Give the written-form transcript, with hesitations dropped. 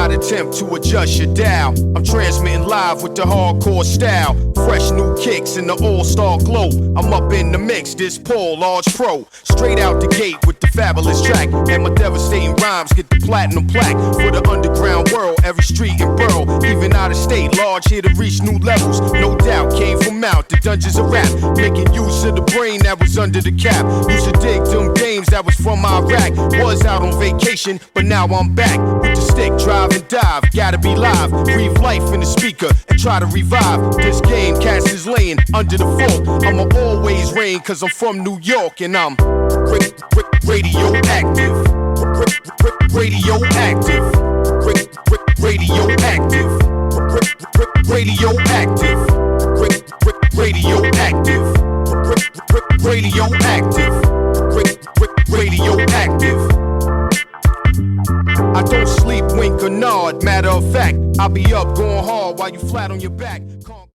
not attempt to adjust your dial. I'm transmitting live with the hardcore style. Fresh new kicks in the all-star glow. I'm up in the mix, this Paul, large pro. Straight out the gate with the fabulous track. And my devastating rhymes get the platinum plaque. For the underground world, every street and borough. Even out of state, large here to reach new levels. No doubt, came from out the dungeons of rap. Making use of the brain that was under the cap. Used to dig them games that was from Iraq. Was out on vacation, but now I'm back. With the stick, drive and dive. Gotta be live, breathe life in the speaker and try to revive this game. Cats is laying under the fort. I'ma always reign cause I'm from New York and I'm radioactive. Radioactive. Radioactive. Radioactive. Radioactive. Radioactive. Radioactive. I don't sleep, wink or nod. Matter of fact, I'll be up going hard while you flat on your back.